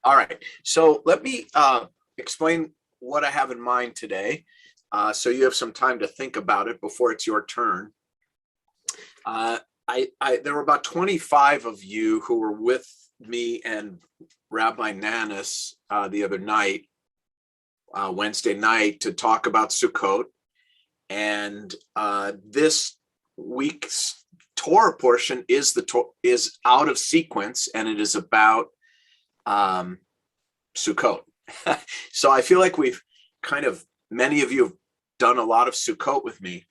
All right. So let me explain what I have in mind today, so you have some time to think about it before it's your turn. There were about 25 of you who were with me and Rabbi Nanis the other night, Wednesday night, to talk about Sukkot. And this week's Torah portion is out of sequence, and it is about Sukkot. So I feel like many of you have done a lot of Sukkot with me.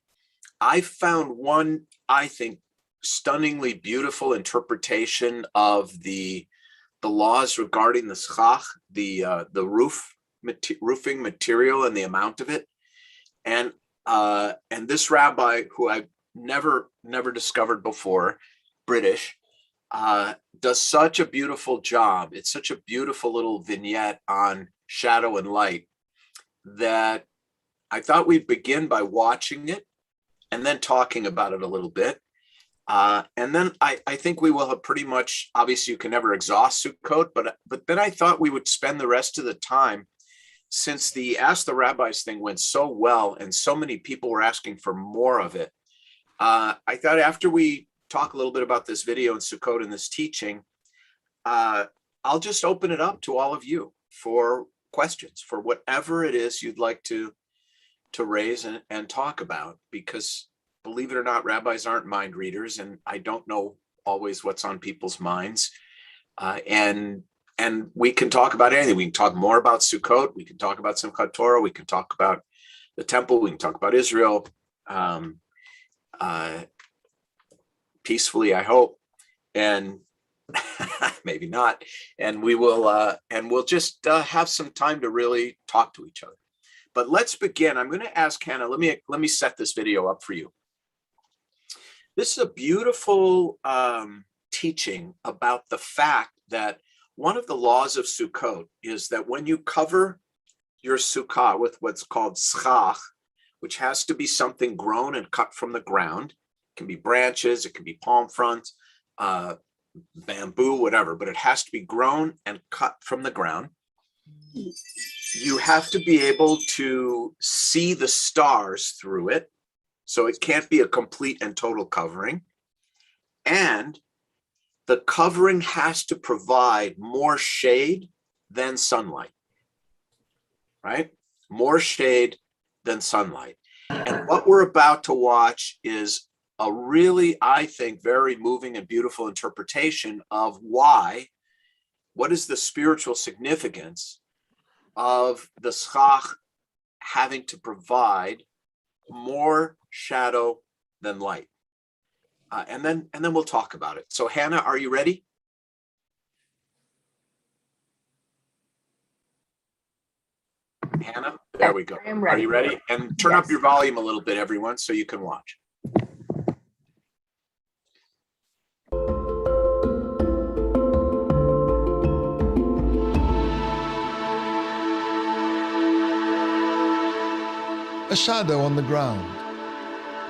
I found one, I think, stunningly beautiful interpretation of the laws regarding the schach, the roofing material and the amount of it. And this rabbi, who I never discovered before, British, does such a beautiful job. It's such a beautiful little vignette on shadow and light that I thought we'd begin by watching it and then talking about it a little bit. And then I think we will have pretty much, obviously you can never exhaust Sukkot, but then I thought we would spend the rest of the time, since the Ask the Rabbis thing went so well and so many people were asking for more of it. I thought after we talk a little bit about this video and Sukkot and this teaching, I'll just open it up to all of you for questions, for whatever it is you'd like to raise and talk about, because believe it or not, rabbis aren't mind readers, and I don't know always what's on people's minds. And we can talk about anything. We can talk more about Sukkot. We can talk about Simchat Torah. We can talk about the temple. We can talk about Israel. Peacefully, I hope, and maybe not. And we'll just have some time to really talk to each other. But let's begin. I'm going to ask Hannah. Let me set this video up for you. This is a beautiful teaching about the fact that one of the laws of Sukkot is that when you cover your sukkah with what's called schach, which has to be something grown and cut from the ground, it can be branches, it can be palm fronds, bamboo, whatever, but it has to be grown and cut from the ground. You have to be able to see the stars through it. So it can't be a complete and total covering. And the covering has to provide more shade than sunlight, right? More shade than sunlight. And what we're about to watch is a really, I think, very moving and beautiful interpretation of what is the spiritual significance of the schach having to provide more shadow than light. And then we'll talk about it. So Hannah, are you ready? Hannah, there we go. Are you ready? And turn up your volume a little bit, everyone, so you can watch. A shadow on the ground.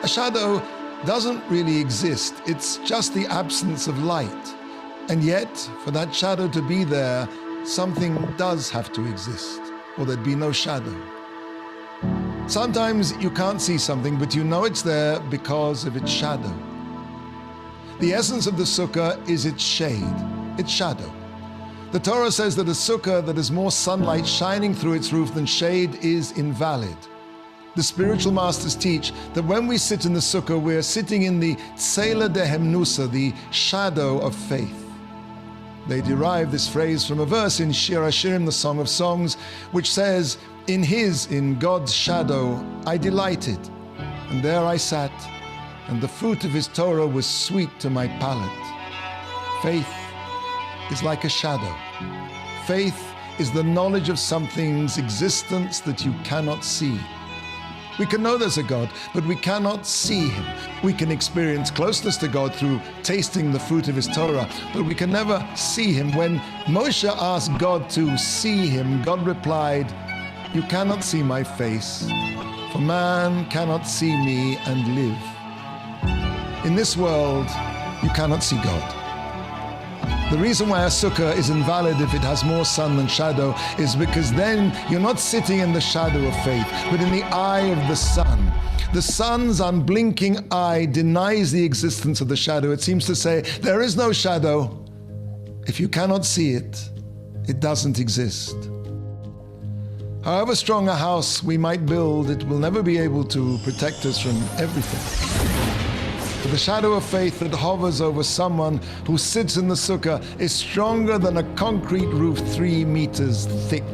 A shadow doesn't really exist. It's just the absence of light. And yet, for that shadow to be there, something does have to exist, or there'd be no shadow. Sometimes you can't see something, but you know it's there because of its shadow. The essence of the sukkah is its shade, its shadow. The Torah says that a sukkah that has more sunlight shining through its roof than shade is invalid. The spiritual masters teach that when we sit in the sukkah, we're sitting in the tzela de hemnusa, the shadow of faith. They derive this phrase from a verse in Shir Hashirim, the Song of Songs, which says, in God's shadow, I delighted, and there I sat, and the fruit of his Torah was sweet to my palate. Faith is like a shadow. Faith is the knowledge of something's existence that you cannot see. We can know there's a God, but we cannot see him. We can experience closeness to God through tasting the fruit of his Torah, but we can never see him. When Moshe asked God to see him, God replied, "You cannot see my face, for man cannot see me and live." In this world, you cannot see God. The reason why a sukkah is invalid if it has more sun than shadow is because then you're not sitting in the shadow of faith, but in the eye of the sun. The sun's unblinking eye denies the existence of the shadow. It seems to say, there is no shadow. If you cannot see it, it doesn't exist. However strong a house we might build, it will never be able to protect us from everything. But the shadow of faith that hovers over someone who sits in the sukkah is stronger than a concrete roof 3 meters thick.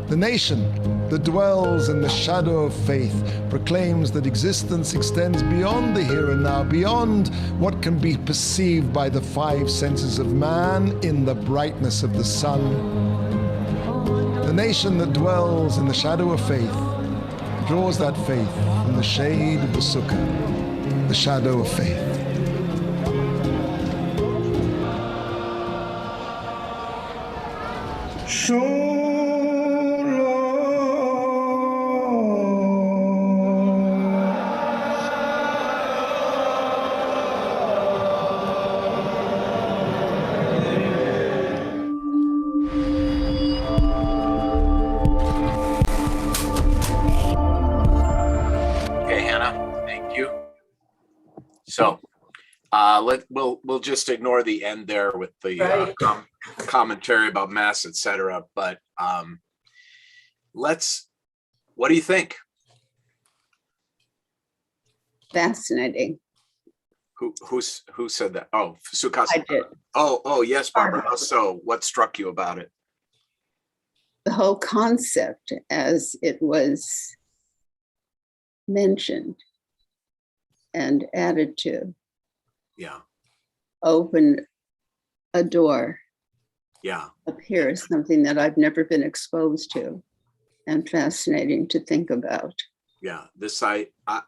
The nation that dwells in the shadow of faith proclaims that existence extends beyond the here and now, beyond what can be perceived by the 5 senses of man in the brightness of the sun. The nation that dwells in the shadow of faith draws that faith from the shade of the sukkah, the shadow of faith. So we'll just ignore the end there with the commentary about mass, etc. But what do you think? Fascinating. Who said that? Oh, Sukkot. I did. Oh yes, Barbara. So what struck you about it? The whole concept as it was mentioned and added to. Yeah. Open a door. Yeah. Up here is something that I've never been exposed to and fascinating to think about. Yeah.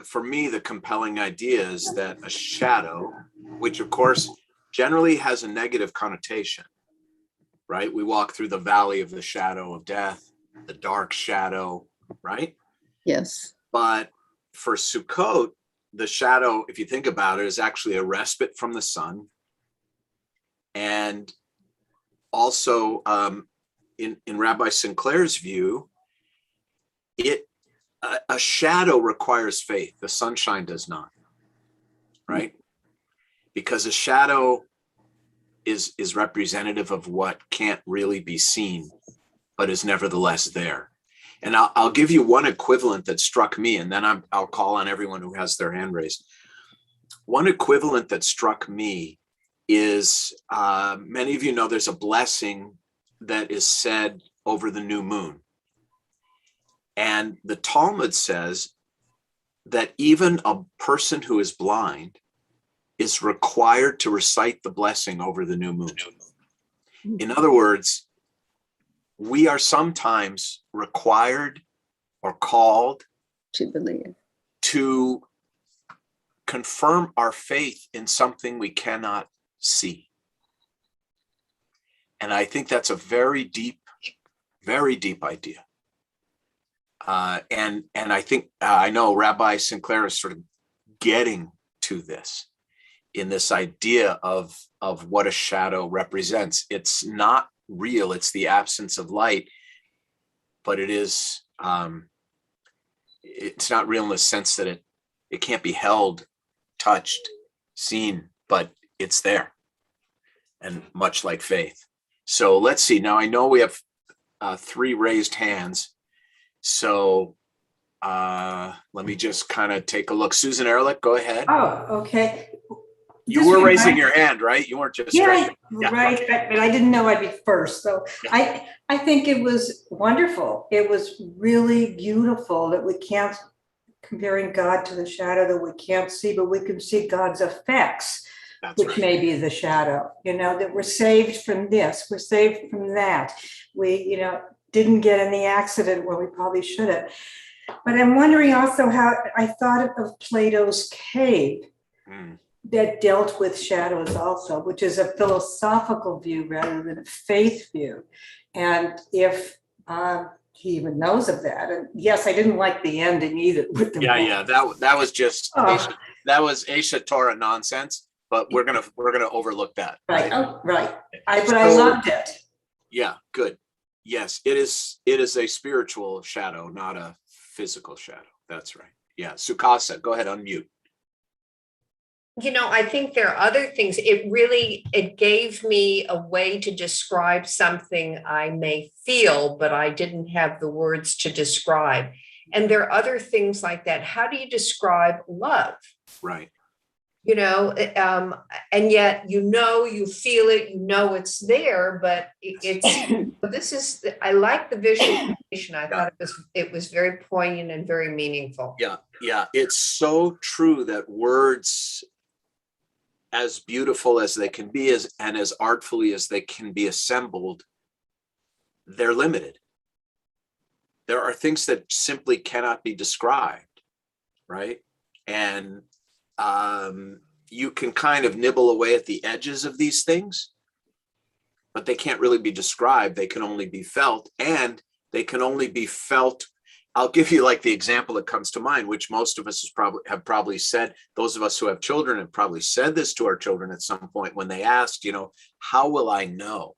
For me, the compelling idea is that a shadow, which of course generally has a negative connotation, right? We walk through the valley of the shadow of death, the dark shadow, right? Yes. But for Sukkot, the shadow, if you think about it, is actually a respite from the sun. And also in Rabbi Sinclair's view, a shadow requires faith. The sunshine does not, right? Because a shadow is representative of what can't really be seen, but is nevertheless there. And I'll give you one equivalent that struck me, and then I'll call on everyone who has their hand raised. One equivalent that struck me is, many of you know there's a blessing that is said over the new moon. And the Talmud says that even a person who is blind is required to recite the blessing over the new moon. In other words, we are sometimes required or called To believe. to confirm our faith in something we cannot see. And I think that's a very deep idea. And I think, I know Rabbi Sinclair is sort of getting to this in this idea of what a shadow represents. It's not real, it's the absence of light, but it is, it's not real in the sense that it can't be held, touched, seen, but it's there. And much like faith. So let's see. Now I know we have 3 raised hands. So let me just kind of take a look. Susan Ehrlich, go ahead. Oh, okay. You were raising your hand, right? You weren't just right, but I didn't know I'd be first. So yeah. I think it was wonderful. It was really beautiful that we can't, comparing God to the shadow that we can't see, but we can see God's effects. That's which right. May be the shadow, that we're saved from this, we're saved from that. We, didn't get in the accident where we probably should have. But I'm wondering also how I thought of Plato's cave that dealt with shadows also, which is a philosophical view rather than a faith view. And if he even knows of that, and yes, I didn't like the ending either. With the that was just that was Aisha Torah nonsense. but we're gonna overlook that. Right. Oh, right. But I So- loved it. Yeah, good. Yes, it is a spiritual shadow, not a physical shadow. That's right. Yeah, Sukasa, go ahead, unmute. I think there are other things. It gave me a way to describe something I may feel, but I didn't have the words to describe. And there are other things like that. How do you describe love? Right. And yet, you feel it, it's there, but I like the visualization. I thought it was very poignant and very meaningful. Yeah. It's so true that words, as beautiful as they can be, and as artfully as they can be assembled, they're limited. There are things that simply cannot be described, right? And you can kind of nibble away at the edges of these things, but they can't really be described. They can only be felt, and they can only be felt. I'll give you like the example that comes to mind, which most of us have probably said. Those of us who have children have probably said this to our children at some point when they asked, how will I know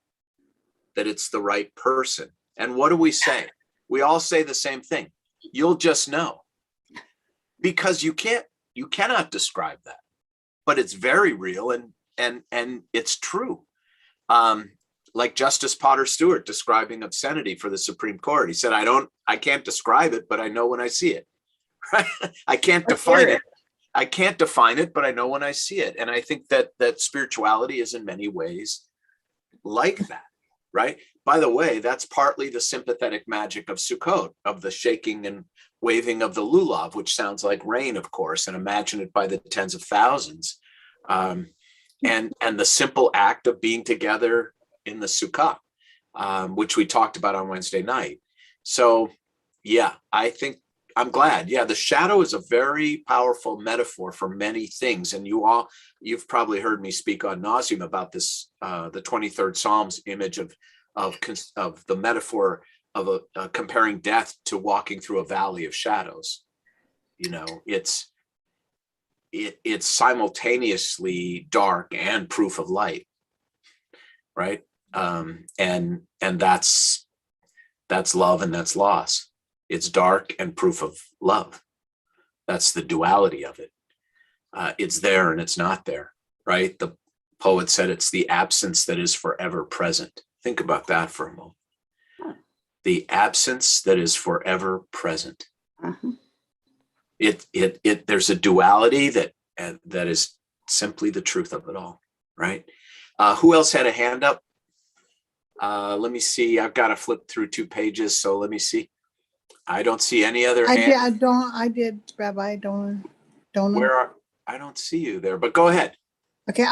that it's the right person? And what do we say? We all say the same thing. You'll just know, because you cannot describe that, but it's very real and it's true. Like Justice Potter Stewart describing obscenity for the Supreme Court. He said, I can't describe it, but I know when I see it. Right? I can't define it. I can't define it, but I know when I see it. And I think that spirituality is in many ways like that, right? By the way, that's partly the sympathetic magic of Sukkot, of the shaking and waving of the lulav, which sounds like rain, of course, and imagine it by the tens of thousands. And the simple act of being together in the sukkah, which we talked about on Wednesday night. So, yeah, I think I'm glad. Yeah, the shadow is a very powerful metaphor for many things. And you've probably heard me speak ad nauseum about this, the 23rd Psalm's image of the metaphor of comparing death to walking through a valley of shadows. It's simultaneously dark and proof of light, right? And that's love and that's loss. It's dark and proof of love. That's the duality of it. It's there and it's not there, right? The poet said it's the absence that is forever present. Think about that for a moment. The absence that is forever present. Uh-huh. There's a duality that is simply the truth of it all, right? Who else had a hand up? Let me see. I've got to flip through 2 pages, so let me see. I don't see any other hands. I did, Rabbi. I don't know. I don't see you there, but go ahead. Okay.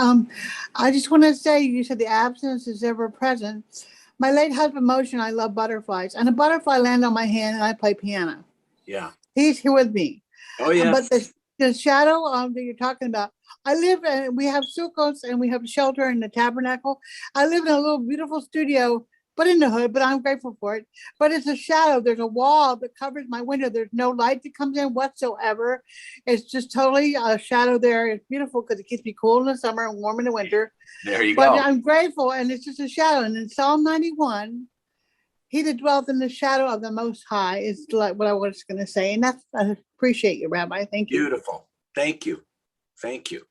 I just want to say, you said the absence is ever present. My late husband, Moshe, and I love butterflies, and a butterfly landed on my hand, and I play piano. Yeah. He's here with me. Oh yeah. But the shadow that you're talking about, I live and we have sukkahs and we have shelter in the tabernacle. I live in a little beautiful studio, but in the hood, but I'm grateful for it. But it's a shadow. There's a wall that covers my window. There's no light that comes in whatsoever. It's just totally a shadow there. It's beautiful because it keeps me cool in the summer and warm in the winter. There you But go. I'm grateful, and it's just a shadow. And in Psalm 91, he that dwells in the shadow of the Most High is like what I was going to say. And I appreciate you, Rabbi. Thank you. Beautiful. Thank you. Thank you.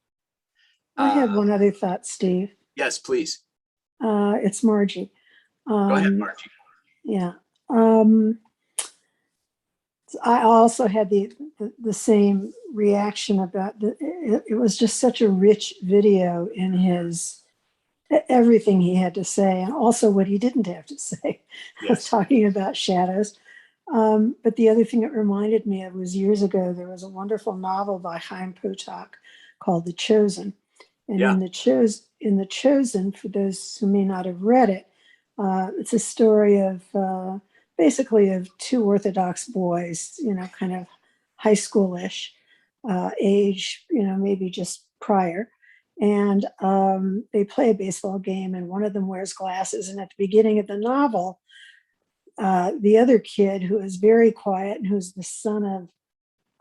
I have one other thought, Steve. Yes, please. It's Margie. Go ahead, Margie. Yeah. I also had the same reaction about it was just such a rich video in his everything he had to say, and also what he didn't have to say. Yes. Talking about shadows. But the other thing it reminded me of was years ago, there was a wonderful novel by Chaim Potok called The Chosen. And Yeah. in The Chosen, for those who may not have read it, it's a story of basically of 2 Orthodox boys, kind of high schoolish age, maybe just prior. And they play a baseball game, and one of them wears glasses. And at the beginning of the novel, the other kid, who is very quiet and who's the son of,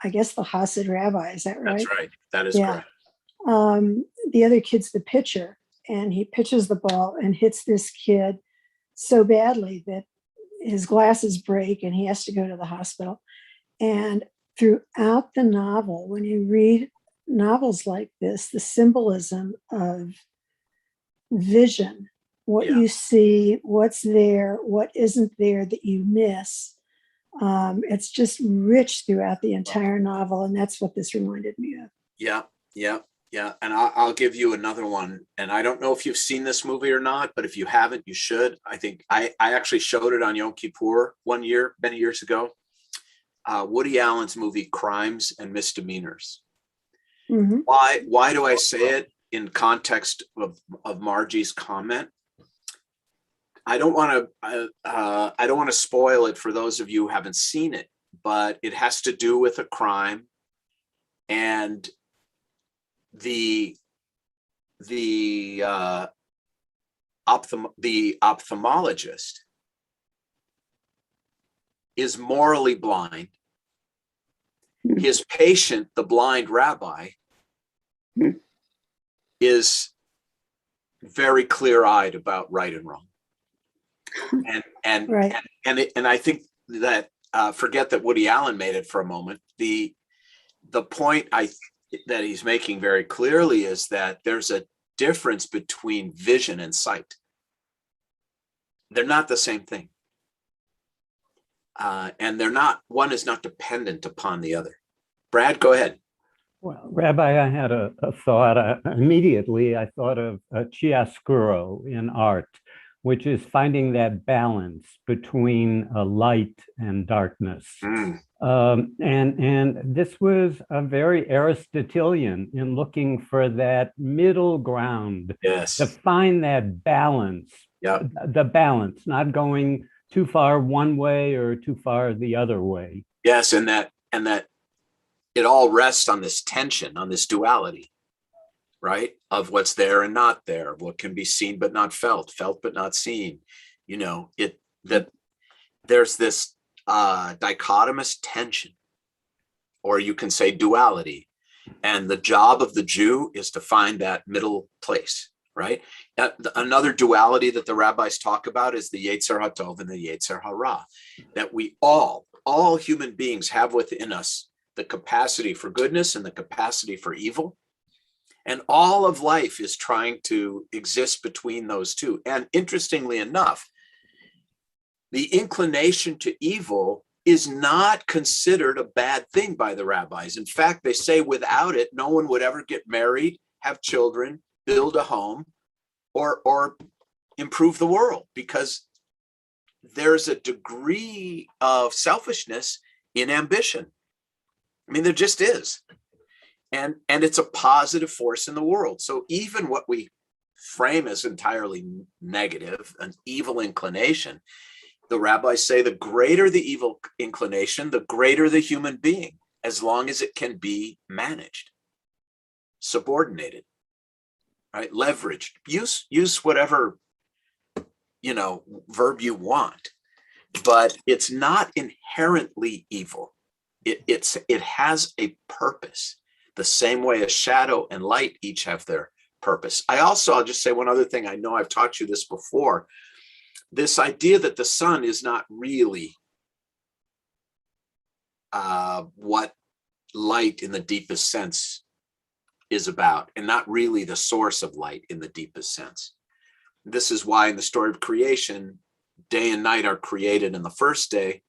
I guess, the Hasidic rabbi, is that right? That's right. That is Yeah. correct. The other kid's the pitcher, and he pitches the ball and hits this kid so badly that his glasses break and he has to go to the hospital. And throughout the novel, when you read novels like this, the symbolism of vision, what you see, what's there, what isn't there that you miss, it's just rich throughout the entire novel. And that's what this reminded me of. Yeah. And I'll give you another one. And I don't know if you've seen this movie or not, but if you haven't, you should. I think I actually showed it on Yom Kippur one year, many years ago. Woody Allen's movie, Crimes and Misdemeanors. Mm-hmm. Why do I say it in context of Margie's comment? I don't want to spoil it for those of you who haven't seen it, but it has to do with a crime, and the ophthalmologist is morally blind. His patient, the blind rabbi, is very clear-eyed about right and wrong. And Right. And I think that forget that Woody Allen made it for a moment. The point that he's making very clearly is that there's a difference between vision and sight. They're not the same thing. And one is not dependent upon the other. Brad, go ahead. Well, Rabbi, I had a thought. Immediately, I thought of chiaroscuro in art, which is finding that balance between light and darkness. And this was a very Aristotelian in looking for that middle ground. Yes. To find that balance. Yeah. The balance, not going too far one way or too far the other way. Yes, and that it all rests on this tension, on this duality, right? Of what's there and not there, what can be seen but not felt but not seen. That there's this dichotomous tension, or you can say duality. And the job of the Jew is to find that middle place, right? Another duality that the rabbis talk about is the Yetzer Hotel and the Yetzer Hara, that we all human beings have within us the capacity for goodness and the capacity for evil. And all of life is trying to exist between those two. And interestingly enough, the inclination to evil is not considered a bad thing by the rabbis. In fact, they say without it, no one would ever get married, have children, build a home, or improve the world, because there's a degree of selfishness in ambition. I mean, there just is. And it's a positive force in the world. So even what we frame as entirely negative, an evil inclination, the rabbis say the greater the evil inclination, the greater the human being, as long as it can be managed, subordinated, right? Leveraged. Use whatever, verb you want, but it's not inherently evil. It has a purpose, the same way as shadow and light each have their purpose. I'll just say one other thing. I know I've taught you this before. This idea that the sun is not really what light in the deepest sense is about, and not really the source of light in the deepest sense. This is why in the story of creation, day and night are created in the first day,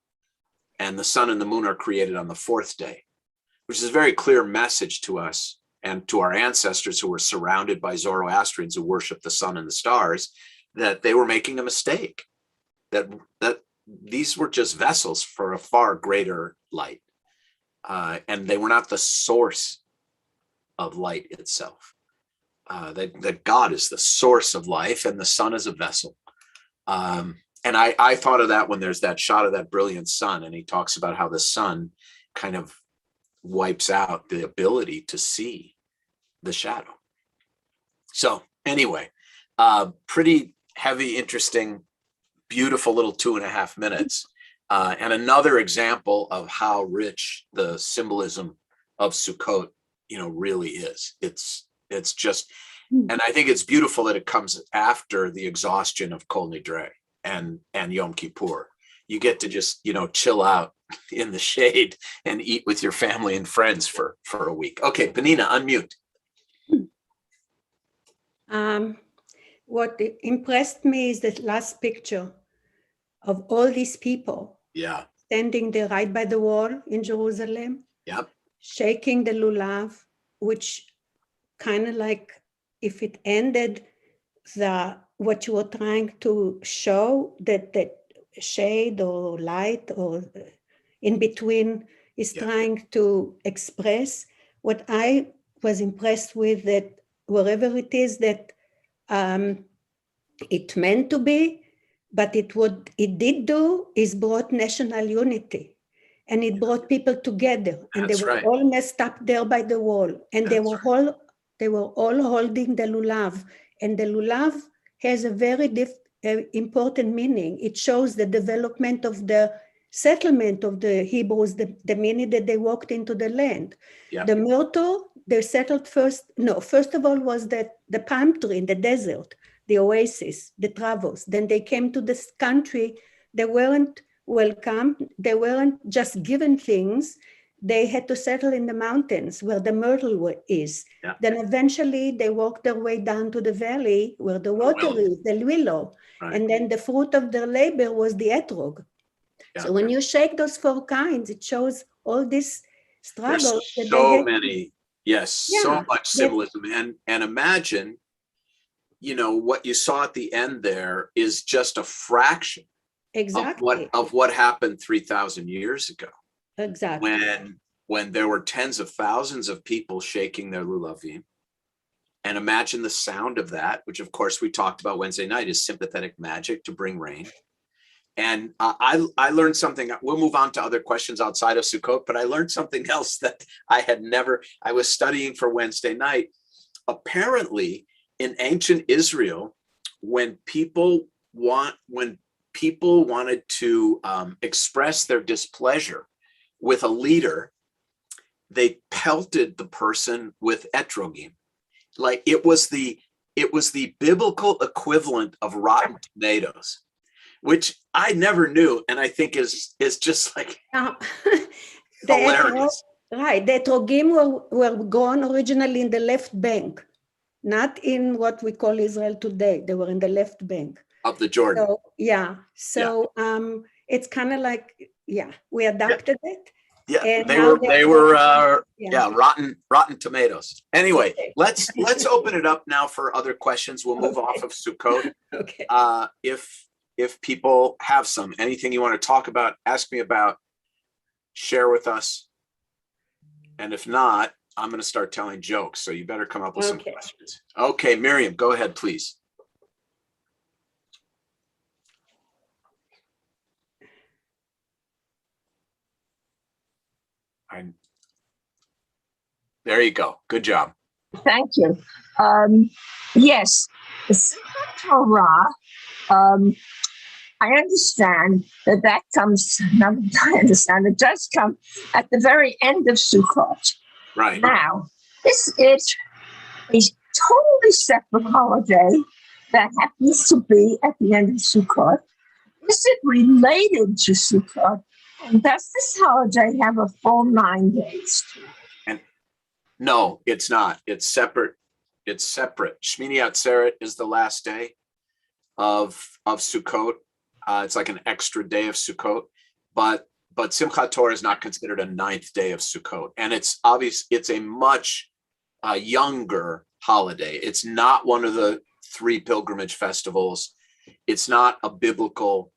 and the sun and the moon are created on the fourth day, which is a very clear message to us and to our ancestors who were surrounded by Zoroastrians who worshiped the sun and the stars, that they were making a mistake, that these were just vessels for a far greater light, and they were not the source of light itself. That God is the source of life and the sun is a vessel. And I thought of that when there's that shot of that brilliant sun, and he talks about how the sun kind of wipes out the ability to see the shadow. So anyway, pretty heavy, interesting, beautiful little 2.5 minutes. And another example of how rich the symbolism of Sukkot, really is. It's It's just, and I think it's beautiful that it comes after the exhaustion of Kol Nidre and Yom Kippur. You get to just, chill out in the shade and eat with your family and friends for a week. Okay, Penina, unmute. What impressed me is the last picture of all these people Yeah. standing there right by the wall in Jerusalem, Yep. shaking the lulav, which kind of like if it ended what you were trying to show, that shade or light or in between is trying to express. What I was impressed with, that wherever it is that it meant to be, but what it did do is brought national unity, and it brought people together, and That's they were right. all messed up there by the wall, and they That's were all holding the lulav, and the lulav has a very important meaning. It shows the development of the settlement of the Hebrews, the minute that they walked into the land. Yep. The myrtle, they settled first of all was the palm tree in the desert, the oasis, the travels. Then they came to this country. They weren't welcome. They weren't just given things. They had to settle in the mountains where the myrtle is. Yeah. Then eventually they walked their way down to the valley where the water is, the willow. Right. And then the fruit of their labor was the etrog. Yeah. So when you shake those four kinds, it shows all this struggle. There's so many, so much symbolism. And imagine, what you saw at the end there is just a fraction of what happened 3,000 years ago. Exactly. When there were tens of thousands of people shaking their lulavim. And imagine the sound of that, which of course we talked about Wednesday night, is sympathetic magic to bring rain. And I learned something. We'll move on to other questions outside of Sukkot, but I learned something else that I was studying for Wednesday night. Apparently, in ancient Israel, when people wanted to express their displeasure with a leader, they pelted the person with etrogim. Like it was the biblical equivalent of rotten tomatoes, which I never knew, and I think is just like hilarious. Right, the etrogim were grown originally in the left bank, not in what we call Israel today. They were in the left bank of the Jordan. So, it's kind of like, we adapted it. Yeah, and they were rotten tomatoes. Anyway, let's open it up now for other questions. We'll move off of Sukkot. Okay. If people have anything you want to talk about, ask me about, share with us. And if not, I'm going to start telling jokes. So you better come up with some questions. Okay, Miriam, go ahead, please. There you go. Good job. Thank you. Yes, the Simchat Torah, I understand that comes, not that I understand, it does come at the very end of Sukkot. Right. Now, this is a totally separate holiday that happens to be at the end of Sukkot. Is it related to Sukkot? And does this holiday have a full 9 days? No, it's not. It's separate. Shmini Atzeret is the last day of Sukkot. It's like an extra day of Sukkot, but Simchat Torah is not considered a 9th day of Sukkot, and it's obvious. It's a much younger holiday. It's not one of the 3 pilgrimage festivals. It's not a biblical.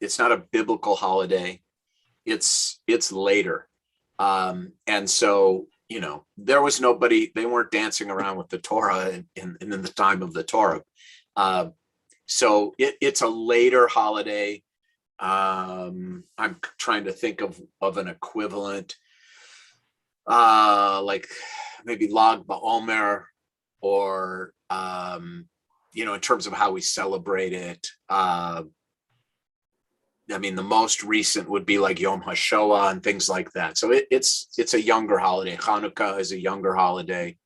It's not a biblical holiday. It's later. And so, there was nobody, they weren't dancing around with the Torah in the time of the Torah. So it's a later holiday. I'm trying to think of an equivalent, like maybe Lag BaOmer, or, in terms of how we celebrate it. The most recent would be like Yom Hashavuah and things like that. So it's a younger holiday. Hanukkah is a younger holiday.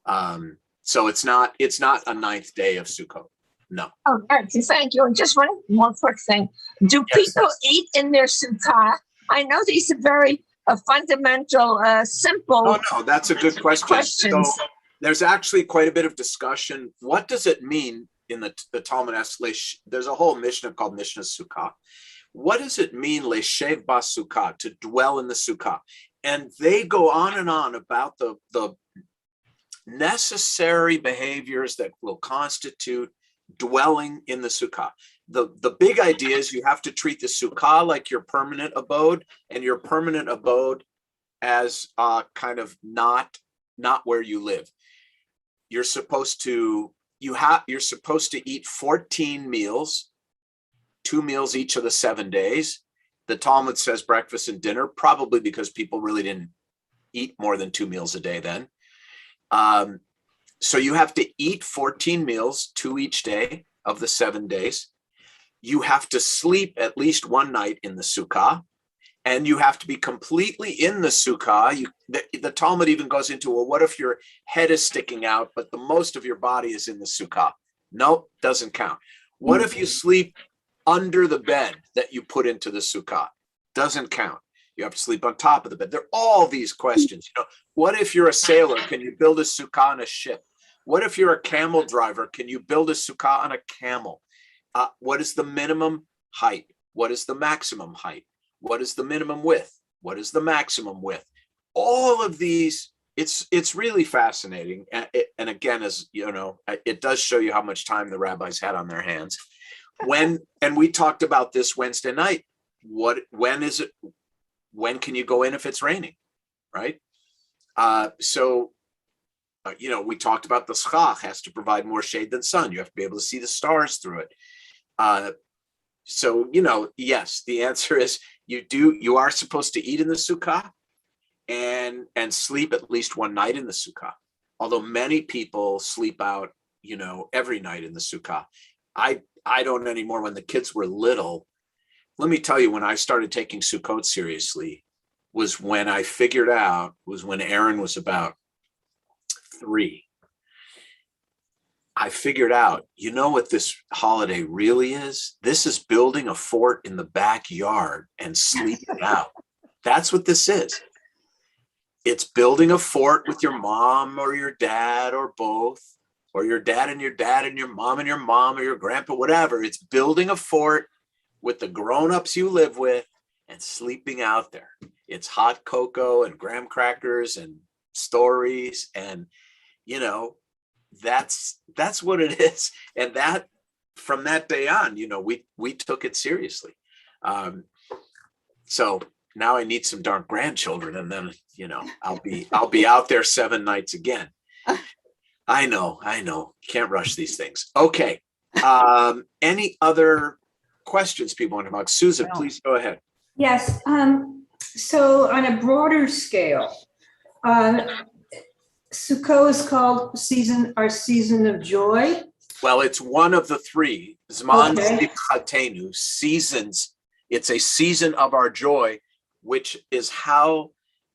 So it's not a ninth day of Sukkot. No. Oh, thank you. And just one more quick thing. Do people eat in their sukkah? I know these are very fundamental, simple. Oh, no, that's a good question. Questions. So there's actually quite a bit of discussion. What does it mean in the Talmud Eslesh? There's a whole Mishnah called Mishnah Sukkah. What does it mean, leshev basukkah, to dwell in the sukkah? And they go on and on about the necessary behaviors that will constitute dwelling in the sukkah. The big idea is you have to treat the sukkah like your permanent abode, and your permanent abode as kind of not where you live. You're supposed to eat 14 meals, 2 meals each of the 7 days. The Talmud says breakfast and dinner, probably because people really didn't eat more than 2 meals a day then. So you have to eat 14 meals, 2 each day of the 7 days. You have to sleep at least one night in the sukkah, and you have to be completely in the sukkah. The Talmud even goes into, well, what if your head is sticking out, but the most of your body is in the sukkah? Nope, doesn't count. What if you sleep under the bed that you put into the sukkah? Doesn't count. You have to sleep on top of the bed. There are all these questions. What if you're a sailor? Can you build a sukkah on a ship? What if you're a camel driver? Can you build a sukkah on a camel? What is the minimum height? What is the maximum height? What is the minimum width? What is the maximum width? All of these, it's really fascinating. And again, as you know, it does show you how much time the rabbis had on their hands. And we talked about this Wednesday night. When is it? When can you go in if it's raining, right? We talked about the schach has to provide more shade than sun. You have to be able to see the stars through it. Yes, the answer is you are supposed to eat in the sukkah and sleep at least one night in the sukkah. Although many people sleep out, every night in the sukkah. I don't anymore. When the kids were little, let me tell you, when I started taking Sukkot seriously was when Aaron was about 3. I figured out, what this holiday really is? This is building a fort in the backyard and sleeping out. That's what this is. It's building a fort with your mom or your dad or both, or your dad and your mom and your mom or your grandpa, whatever. It's building a fort with the grown-ups you live with and sleeping out there. It's hot cocoa and graham crackers and stories, and that's what it is. And that from that day on, we took it seriously. So now I need some darn grandchildren, and then I'll be out there 7 nights again. I know. Can't rush these things. Okay. Any other questions people want to about? Susan, please go ahead. Yes. So on a broader scale, Sukkot is called our season of joy. Well, it's one of the 3. Zman Simchatenu, seasons. It's a season of our joy, which is how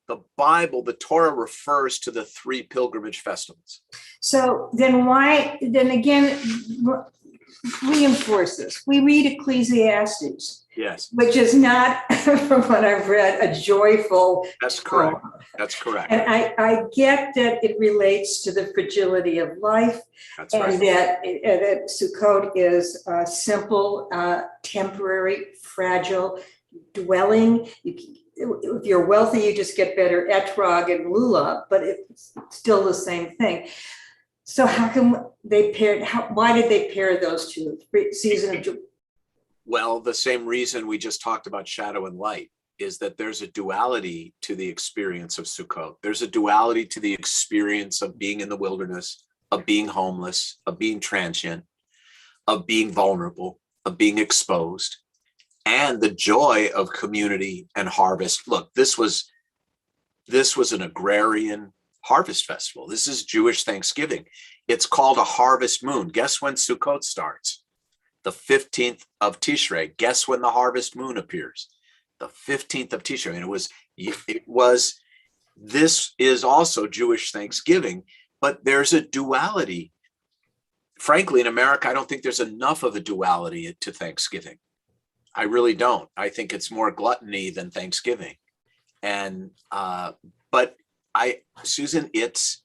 the Bible, the Torah, refers to the 3 pilgrimage festivals. So then reinforce this. We read Ecclesiastes. Yes. Which is not, from what I've read, a joyful. That's correct. That's correct. And I get that it relates to the fragility of life. That's and right. that Sukkot is a simple, temporary, fragile dwelling. If you're wealthy, you just get better etrog and lulav, but it's still the same thing. So how can they pair? Why did they pair those two? Season of joy. Well, the same reason we just talked about shadow and light is that there's a duality to the experience of Sukkot. There's a duality to the experience of being in the wilderness, of being homeless, of being transient, of being vulnerable, of being exposed, and the joy of community and harvest. Look, this was an agrarian harvest festival. This is Jewish Thanksgiving. It's called a harvest moon. Guess when Sukkot starts? The 15th of Tishrei. Guess when the harvest moon appears? The 15th of Tishrei. And this is also Jewish Thanksgiving, but there's a duality. Frankly, in America, I don't think there's enough of a duality to Thanksgiving. I really don't. I think it's more gluttony than Thanksgiving. And but Susan, it's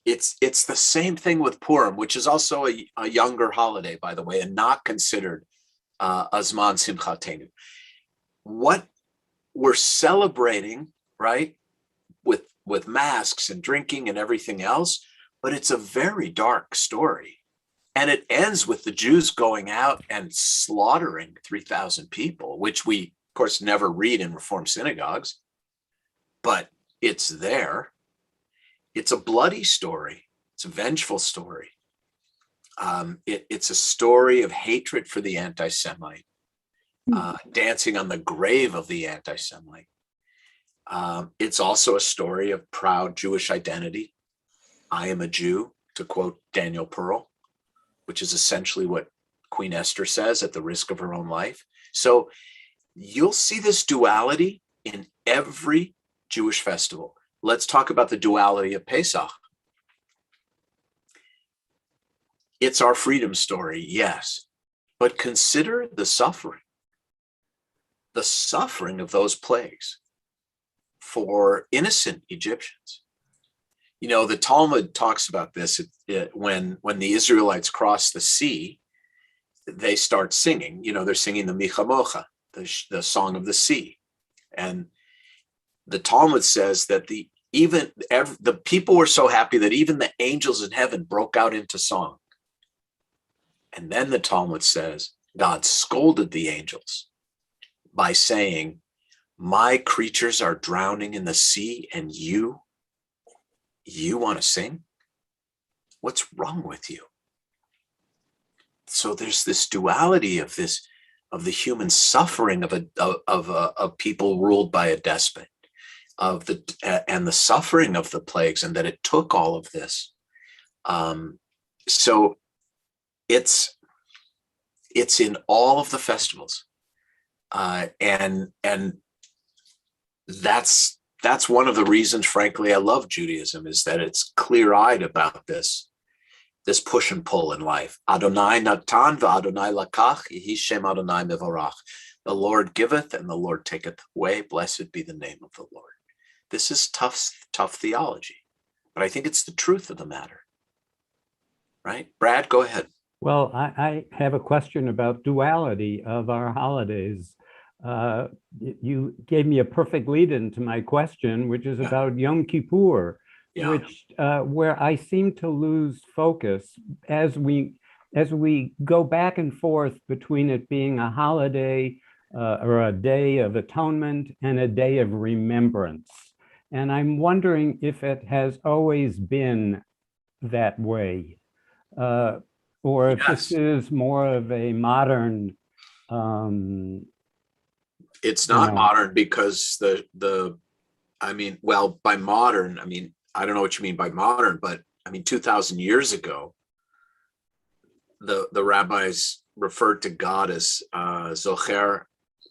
the same thing with Purim, which is also a younger holiday, by the way, and not considered Azman Simchatenu. What we're celebrating, right, with masks and drinking and everything else, but it's a very dark story. And it ends with the Jews going out and slaughtering 3,000 people, which we, of course, never read in Reform synagogues, but it's there. It's a bloody story. It's a vengeful story. It's a story of hatred for the anti-Semite, dancing on the grave of the anti-Semite. It's also a story of proud Jewish identity. I am a Jew, to quote Daniel Pearl, which is essentially what Queen Esther says at the risk of her own life. So you'll see this duality in every Jewish festival. Let's talk about the duality of Pesach. It's our freedom story, yes, but consider the suffering of those plagues for innocent Egyptians. You know, the Talmud talks about this when the Israelites cross the sea, they start singing. You know, they're singing the Michamocha, the song of the sea. And the Talmud says that the people were so happy that even the angels in heaven broke out into song. And then the Talmud says God scolded the angels by saying, my creatures are drowning in the sea and you want to sing? What's wrong with you? So there's this duality of the human suffering of people ruled by a despot, and the suffering of the plagues, and that it took all of this. So it's in all of the festivals, and that's one of the reasons, frankly, I love Judaism, is that it's clear-eyed about this push and pull in life. Adonai natan v'Adonai lakach, yehi shem Adonai mevorach. The Lord giveth and the Lord taketh away. Blessed be the name of the Lord. This is tough theology, but I think it's the truth of the matter. Right? Brad, go ahead. Well, I have a question about duality of our holidays. You gave me a perfect lead into my question, which is about Yom Kippur, which where I seem to lose focus as we go back and forth between it being a holiday or a day of atonement and a day of remembrance. And I'm wondering if it has always been that way, or if this is more of a modern. It's not modern, because by modern, I don't know what you mean by modern, but 2,000 years ago, the rabbis referred to God as Zocher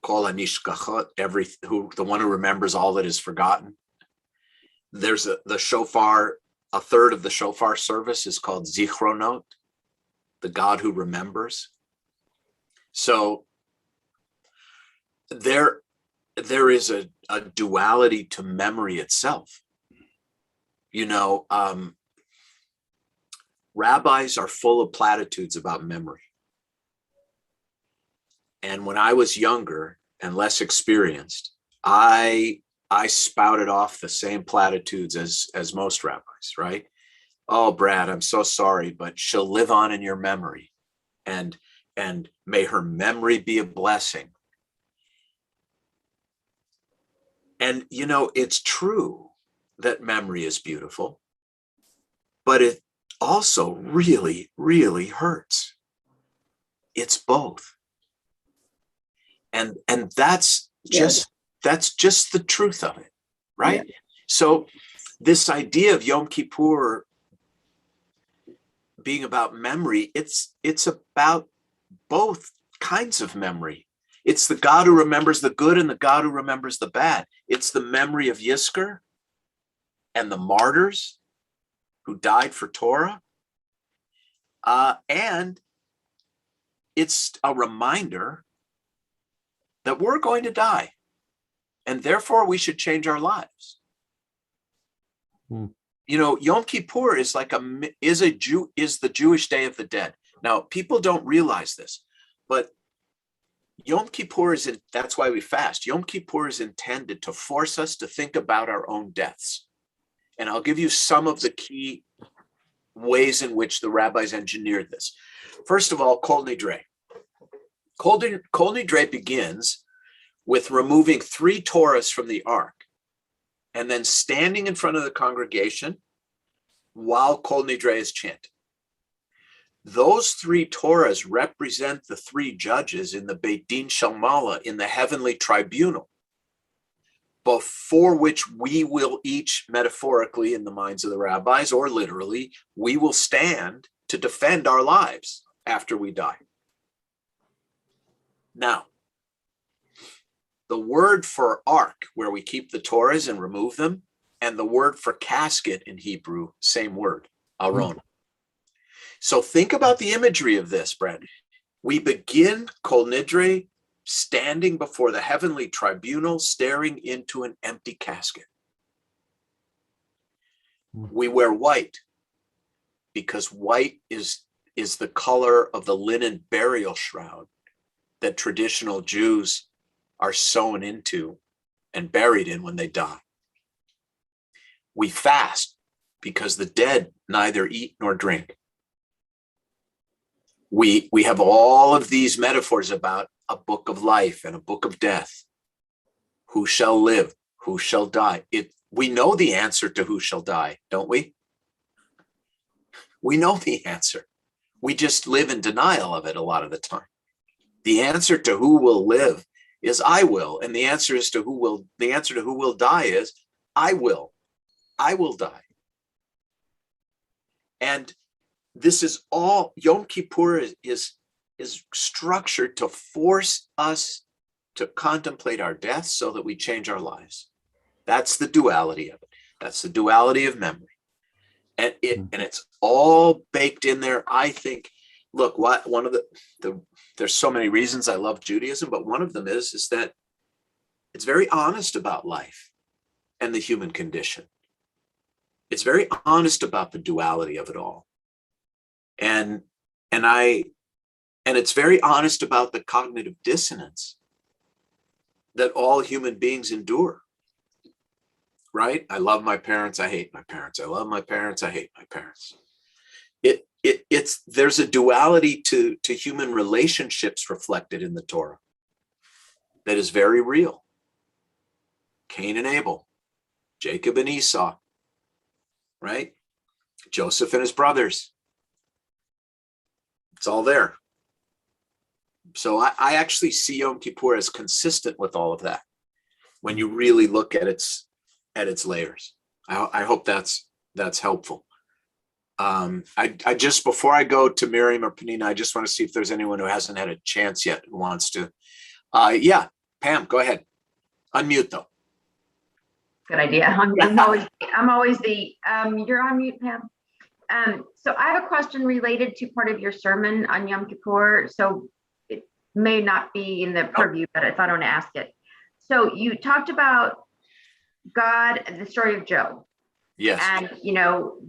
Kol HaNishkachot, the one who remembers all that is forgotten. There's the shofar, a third of the shofar service is called Zichronot, the God who remembers. So there is a duality to memory itself. Rabbis are full of platitudes about memory. And when I was younger and less experienced, I spouted off the same platitudes as most rabbis, right? Oh, Brad, I'm so sorry, but she'll live on in your memory, and may her memory be a blessing. And, it's true that memory is beautiful, but it also really, really hurts. It's both. And that's just the truth of it, right? Yeah. So this idea of Yom Kippur being about memory, it's about both kinds of memory. It's the God who remembers the good and the God who remembers the bad. It's the memory of Yizkor and the martyrs, who died for Torah. And it's a reminder that we're going to die, and therefore we should change our lives. You know, Yom Kippur is like is the Jewish Day of the Dead. Now, people don't realize this, but Yom Kippur that's why we fast. Yom Kippur is intended to force us to think about our own deaths. And I'll give you some of the key ways in which the rabbis engineered this. First of all, Kol Nidre. Kol Nidre begins with removing 3 Torahs from the ark and then standing in front of the congregation while Kol Nidre is chanted. Those 3 Torahs represent the 3 judges in the Beit Din Shel Mala, in the heavenly tribunal, before which we will each, metaphorically in the minds of the rabbis, or literally, we will stand to defend our lives after we die. Now, the word for ark, where we keep the Torahs and remove them, and the word for casket in Hebrew, same word, aron. So think about the imagery of this, Brett. We begin Kol Nidre standing before the heavenly tribunal, staring into an empty casket. We wear white because white is the color of the linen burial shroud that traditional Jews are sewn into and buried in when they die. We fast because the dead neither eat nor drink. We have all of these metaphors about a book of life and a book of death. Who shall live? Who shall die? We know the answer to who shall die, don't we? We know the answer. We just live in denial of it a lot of the time. The answer to who will live is I will, and the answer to who will die is I will. I will die. And this is all, Yom Kippur is structured to force us to contemplate our death so that we change our lives. That's the duality of it. That's the duality of memory. And it's all baked in there. I think, look, one of there's so many reasons I love Judaism, but one of them is that it's very honest about life and the human condition. It's very honest about the duality of it all. And it's very honest about the cognitive dissonance that all human beings endure. Right? I love my parents, I hate my parents. I love my parents, I hate my parents. There's a duality to human relationships reflected in the Torah that is very real. Cain and Abel, Jacob and Esau, right? Joseph and his brothers. It's all there. So I actually see Yom Kippur as consistent with all of that when you really look at its layers. I hope that's helpful. I just, before I go to Miriam or Penina, I just want to see if there's anyone who hasn't had a chance yet who wants to. Yeah, Pam, go ahead. Unmute though. Good idea. I'm always you're on mute, Pam. So I have a question related to part of your sermon on Yom Kippur. So it may not be in the purview, but I thought I want to ask it. So you talked about God, the story of Job. Yes. And,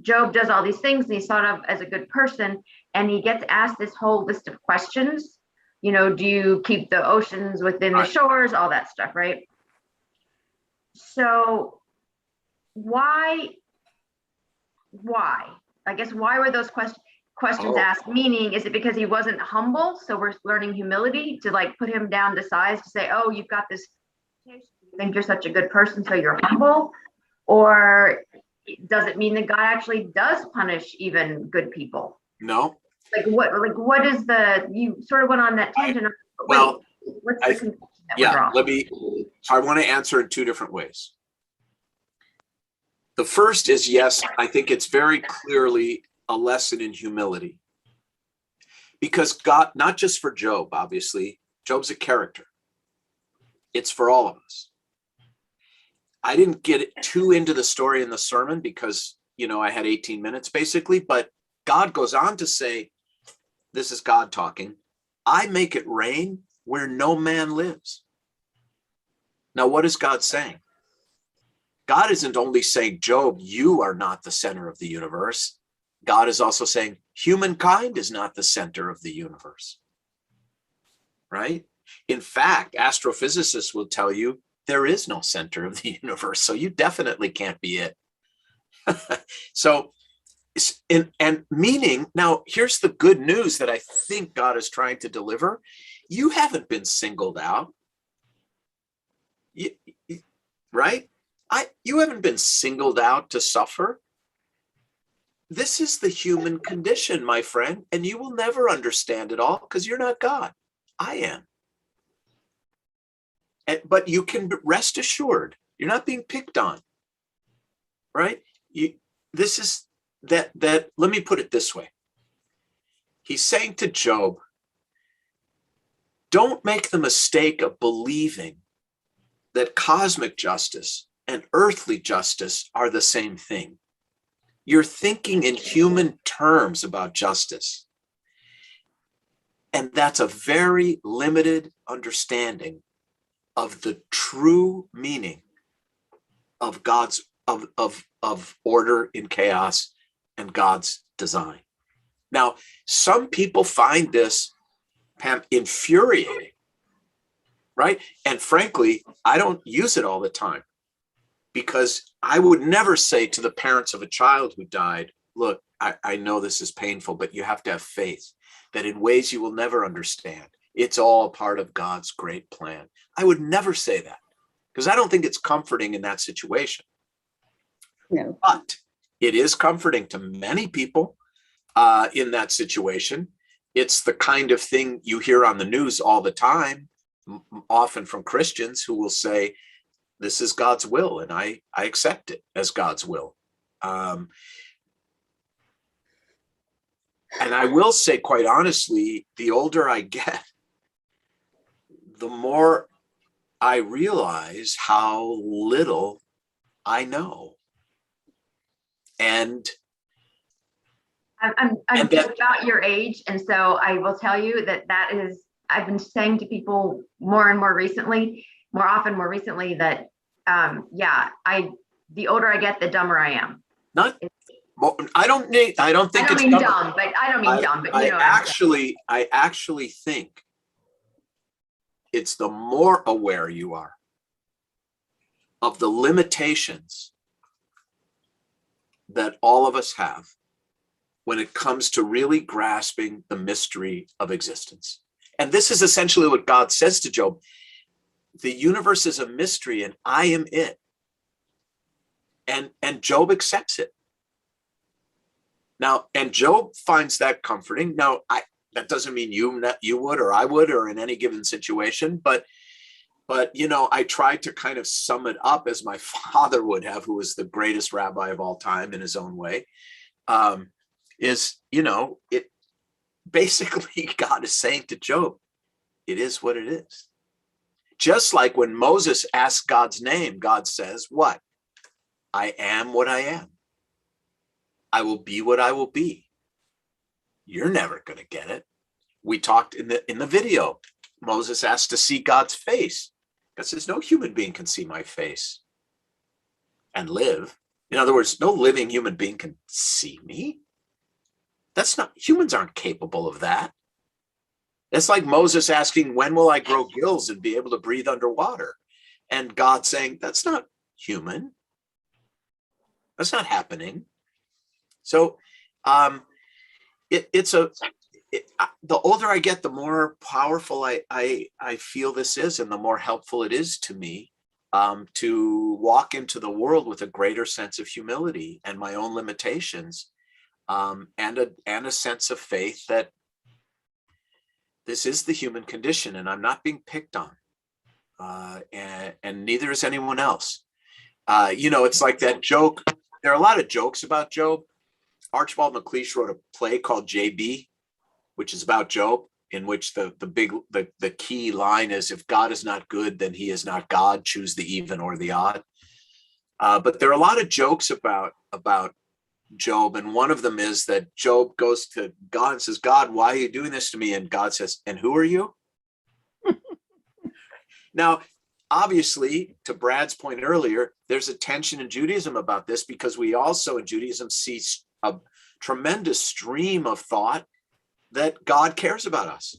Job does all these things and he's thought of as a good person. And he gets asked this whole list of questions. Do you keep the oceans within the shores, all that stuff, right? So why? I guess why were those questions asked? Meaning, is it because he wasn't humble? So we're learning humility to put him down to size to say, oh, you've got this, you think you're such a good person, so you're humble? Or does it mean that God actually does punish even good people? No. What is you sort of went on that tangent. What's the conclusion that we're drawing? I want to answer in 2 different ways. The first is, yes, I think it's very clearly a lesson in humility. Because God, not just for Job, obviously, Job's a character. It's for all of us. I didn't get too into the story in the sermon because I had 18 minutes basically, but God goes on to say, this is God talking, I make it rain where no man lives. Now, what is God saying? God isn't only saying, Job, you are not the center of the universe. God is also saying, humankind is not the center of the universe, right? In fact, astrophysicists will tell you there is no center of the universe, so you definitely can't be it. So, and meaning, now here's the good news that I think God is trying to deliver. You haven't been singled out, right? You haven't been singled out to suffer. This is the human condition, my friend, and you will never understand it all because you're not God. I am. But you can rest assured, you're not being picked on, right? This is that, let me put it this way. He's saying to Job, don't make the mistake of believing that cosmic justice and earthly justice are the same thing. You're thinking in human terms about justice. And that's a very limited understanding of the true meaning of God's of order in chaos and God's design. Now, some people find this, Pam, infuriating, right? And frankly, I don't use it all the time because I would never say to the parents of a child who died, look, I know this is painful, but you have to have faith that in ways you will never understand, it's all part of God's great plan. I would never say that because I don't think it's comforting in that situation. No. But it is comforting to many people in that situation. It's the kind of thing you hear on the news all the time, often from Christians who will say, this is God's will, and I accept it as God's will. And I will say, quite honestly, the older I get, the more I realize how little I know. And I'm about your age, and so I will tell you that is, I've been saying to people more often more recently that the older I get, the dumber I am. I don't mean dumb, but I actually think it's the more aware you are of the limitations that all of us have when it comes to really grasping the mystery of existence. And this is essentially what God says to Job. The universe is a mystery and I am it. And Job accepts it. Now, and Job finds that comforting. Now, that doesn't mean you would or I would or in any given situation, but I tried to kind of sum it up as my father would have, who was the greatest rabbi of all time in his own way. It basically God is saying to Job, it is what it is. Just like when Moses asked God's name, God says, what? I am what I am. I will be what I will be. You're never going to get it. We talked in the video. Moses asked to see God's face. God says, no human being can see my face and live. In other words, no living human being can see me. Humans aren't capable of that. It's like Moses asking, when will I grow gills and be able to breathe underwater? And God saying, that's not human. That's not happening. So the older I get, the more powerful I feel this is, and the more helpful it is to me to walk into the world with a greater sense of humility and my own limitations, and a sense of faith that this is the human condition and I'm not being picked on, and neither is anyone else. It's like that joke. There are a lot of jokes about Job. Archibald MacLeish wrote a play called JB, which is about Job, in which the key line is, if God is not good, then he is not God. Choose the even or the odd. But there are a lot of jokes about Job. And one of them is that Job goes to God and says, God, why are you doing this to me? And God says, and who are you? Now, obviously, to Brad's point earlier, there's a tension in Judaism about this, because we also in Judaism see a tremendous stream of thought that God cares about us.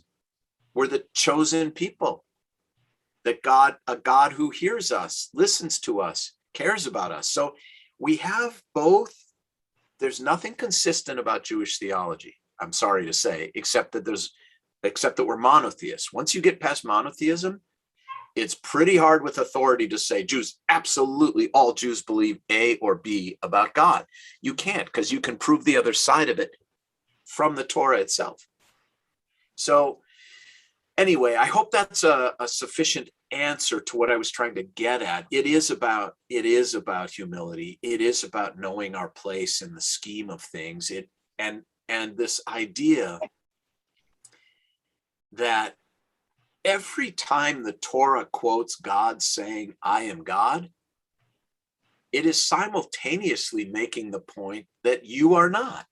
We're the chosen people, that a God who hears us, listens to us, cares about us. So we have both. There's nothing consistent about Jewish theology, I'm sorry to say, except that we're monotheists. Once you get past monotheism, it's pretty hard with authority to say Jews, absolutely all Jews believe A or B about God. You can't, because you can prove the other side of it from the Torah itself. So anyway, I hope that's a sufficient answer to what I was trying to get at. It is about humility. It is about knowing our place in the scheme of things. And this idea that every time the Torah quotes God saying, I am God, it is simultaneously making the point that you are not.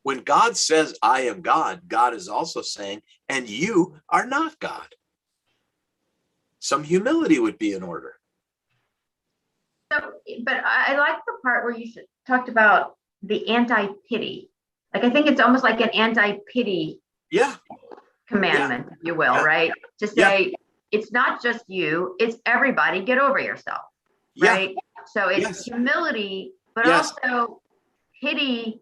When God says, I am God, God is also saying, and you are not God. Some humility would be in order. So, but I like the part where you talked about the anti-pity. Like, I think it's almost like an anti-pity commandment, if you will, right? To say, it's not just you, it's everybody, get over yourself, right? So it's humility, but also pity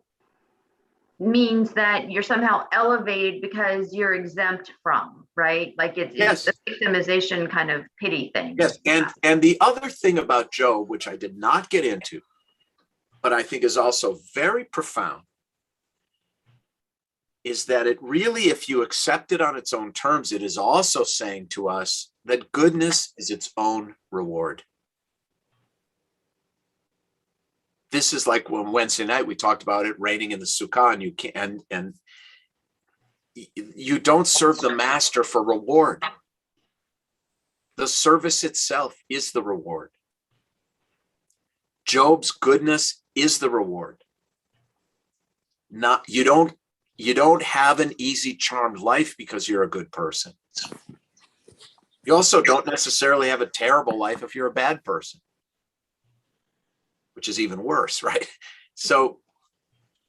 means that you're somehow elevated because you're exempt from, right? Like it's a victimization kind of pity thing. Yes, and the other thing about Job, which I did not get into, but I think is also very profound, is that it really, if you accept it on its own terms, it is also saying to us that goodness is its own reward. This is like when Wednesday night we talked about it raining in the sukkah, and you can and you don't serve the master for reward. The service itself is the reward. Job's goodness is the reward. You don't have an easy, charmed life because you're a good person. You also don't necessarily have a terrible life if you're a bad person, which is even worse, right? So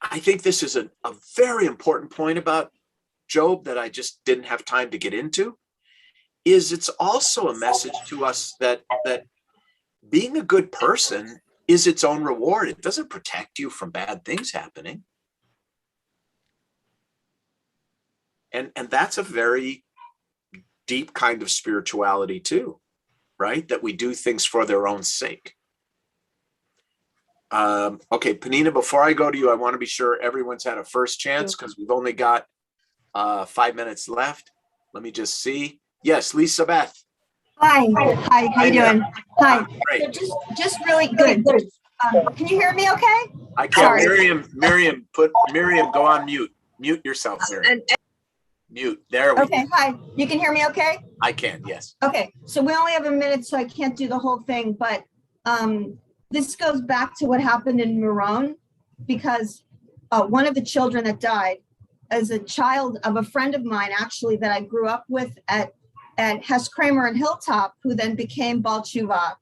I think this is a very important point about Job that I just didn't have time to get into, is it's also a message to us that being a good person is its own reward. It doesn't protect you from bad things happening. And that's a very deep kind of spirituality too, right? That we do things for their own sake. Okay, Panina, before I go to you, I want to be sure everyone's had a first chance because we've only got 5 minutes left. Let me just see. Yes, Lisa Beth. Hi, how you doing? Hi. Great. So just really good. Can you hear me okay? I can't. Miriam, go on mute. Mute yourself, Miriam. Mute. There we go. Okay, hi. You can hear me okay? I can, yes. Okay, so we only have a minute, so I can't do the whole thing, but this goes back to what happened in Meron, because one of the children that died as a child of a friend of mine, actually, that I grew up with at Hess Kramer and Hilltop, who then became Baal Tshuva,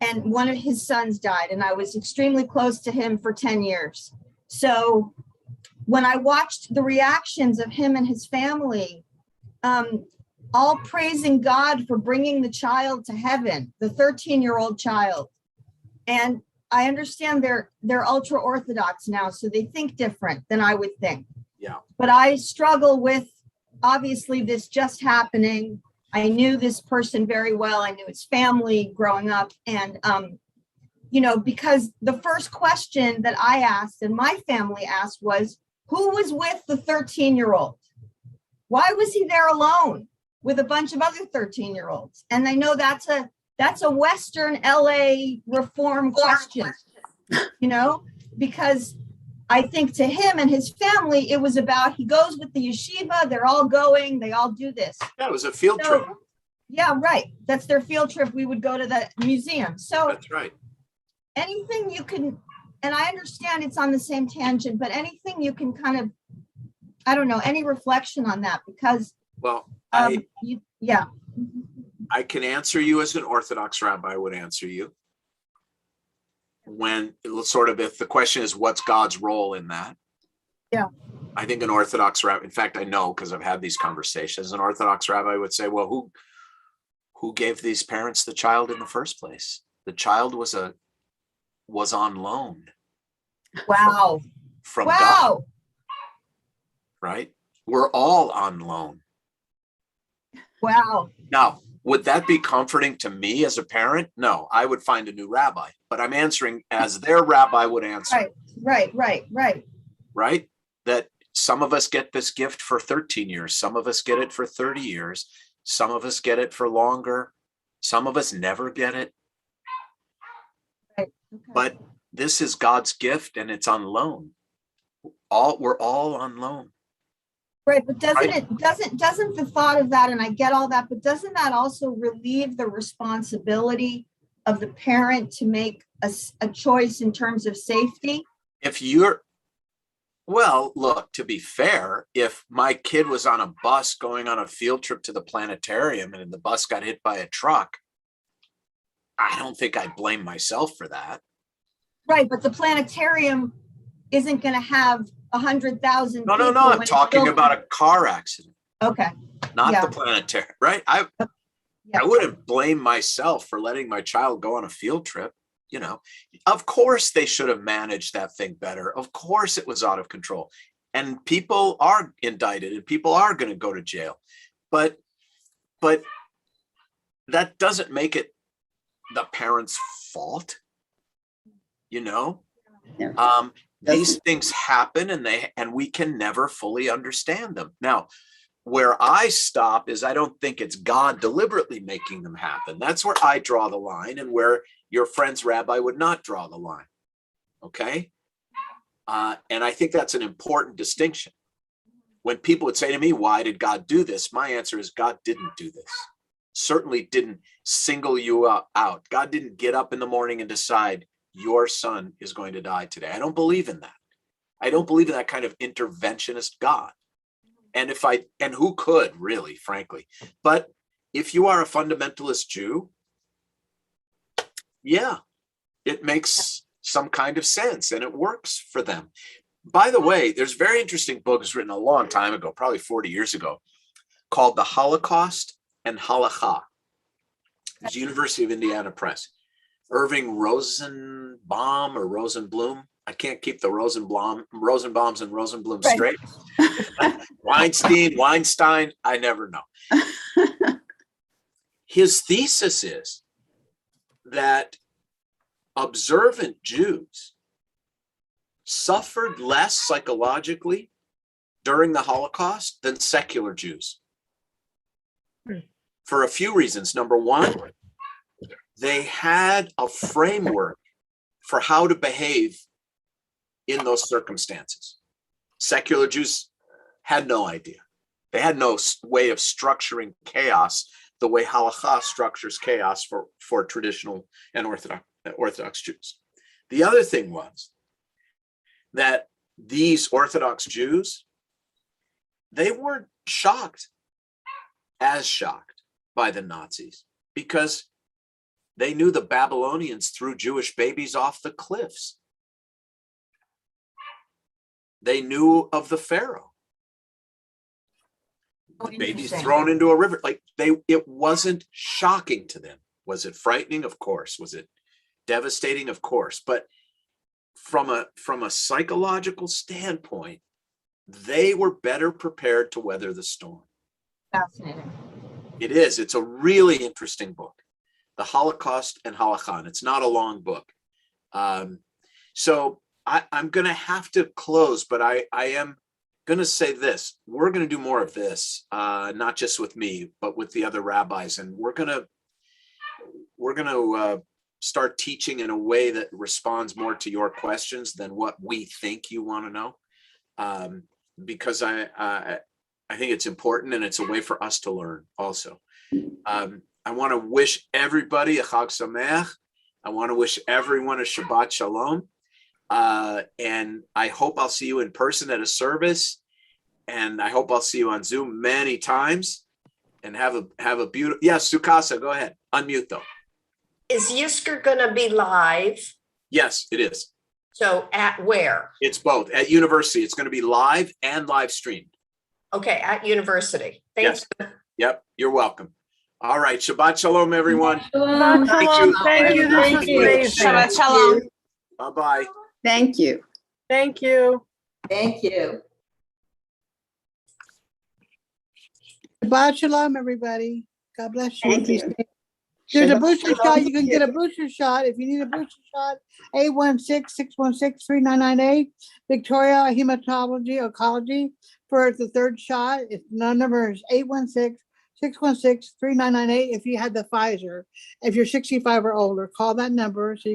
and one of his sons died, and I was extremely close to him for 10 years. So when I watched the reactions of him and his family, all praising God for bringing the child to heaven, the 13-year-old child. And I understand they're ultra Orthodox now, so they think different than I would think. Yeah. But I struggle with, obviously, this just happening. I knew this person very well. I knew his family growing up. And, because the first question that I asked and my family asked was, who was with the 13-year-old? Why was he there alone with a bunch of other 13-year-olds? And I know that's a Western LA reform question, because I think to him and his family, it was about, he goes with the yeshiva, they're all going, they all do this. Yeah, it was a field trip. Yeah, right. That's their field trip. We would go to the museum. So that's right. Anything you can, I understand it's on the same tangent, but anything you can kind of, I don't know, any reflection on that, because Well, yeah. I can answer you as an Orthodox rabbi would answer you. When sort of, if the question is what's God's role in that? Yeah. I think an Orthodox rabbi, in fact, I know because I've had these conversations, an Orthodox rabbi would say, well, who gave these parents the child in the first place? The child was on loan. Wow. From wow. God. Right? We're all on loan. Wow. Now, would that be comforting to me as a parent? No, I would find a new rabbi, but I'm answering as their rabbi would answer. Right. That some of us get this gift for 13 years. Some of us get it for 30 years. Some of us get it for longer. Some of us never get it. Right. Okay. But this is God's gift and it's on loan. We're all on loan. Right, but doesn't the thought of that, and I get all that, but doesn't that also relieve the responsibility of the parent to make a choice in terms of safety? Well, look, to be fair, if my kid was on a bus going on a field trip to the planetarium and the bus got hit by a truck, I don't think I'd blame myself for that. Right, but the planetarium isn't going to have 100,000 people. No. I'm talking about a car accident. Okay. Not the planetarium, right? I wouldn't blame myself for letting my child go on a field trip. You know, of course they should have managed that thing better. Of course it was out of control. And people are indicted and people are going to go to jail. But that doesn't make it the parent's fault. You know? Yeah. These things happen and we can never fully understand them. Now, where I stop is I don't think it's God deliberately making them happen. That's where I draw the line and where your friend's rabbi would not draw the line. Okay? And I think that's an important distinction. When people would say to me, why did God do this? My answer is God didn't do this. Certainly didn't single you out. God didn't get up in the morning and decide your son is going to die today. I don't believe in that. I don't believe in that kind of interventionist God. And who could really, frankly, but if you are a fundamentalist Jew, yeah, it makes some kind of sense and it works for them. By the way, there's a very interesting book was written a long time ago, probably 40 years ago, called The Holocaust and Halakha. It's University of Indiana Press. Irving Rosenbaum or Rosenblum. I can't keep the Rosenbaums and Rosenblum straight. Weinstein, I never know. His thesis is that observant Jews suffered less psychologically during the Holocaust than secular Jews. For a few reasons. Number one, they had a framework for how to behave in those circumstances. Secular Jews had no idea. They had no way of structuring chaos the way halakha structures chaos for traditional and Orthodox Jews. The other thing was that these Orthodox Jews, they weren't as shocked by the Nazis because they knew the Babylonians threw Jewish babies off the cliffs. They knew of the Pharaoh. The babies thrown into a river. It wasn't shocking to them. Was it frightening? Of course. Was it devastating? Of course. But from a psychological standpoint, they were better prepared to weather the storm. Fascinating. It is. It's a really interesting book. The Holocaust and Halakha. It's not a long book. So I'm going to have to close, but I am going to say this. We're going to do more of this, not just with me, but with the other rabbis. And we're going to start teaching in a way that responds more to your questions than what we think you want to know. Because I think it's important and it's a way for us to learn also. I want to wish everybody a Chag Sameach. I want to wish everyone a Shabbat Shalom. And I hope I'll see you in person at a service. And I hope I'll see you on Zoom many times. And have a beautiful, yes, Sukasa, go ahead. Unmute though. Is Yisker gonna be live? Yes, it is. So at where? It's both. At university, it's going to be live and live streamed. Okay, at university. Thanks. Yes. Yep, you're welcome. All right, Shabbat Shalom, everyone. Shabbat Shalom. Thank you. This was amazing. Shabbat Shalom. Bye-bye. Thank you. Thank you. Thank you. Shabbat Shalom, everybody. God bless you. Thank you. There's a Shabbat booster Shalom. shot. You can get a booster shot. If you need a booster shot, 816-616-3998. Victoria Hematology Oncology for the third shot. It's number is 816-616-3998 if you had the Pfizer. If you're 65 or older, call that number so you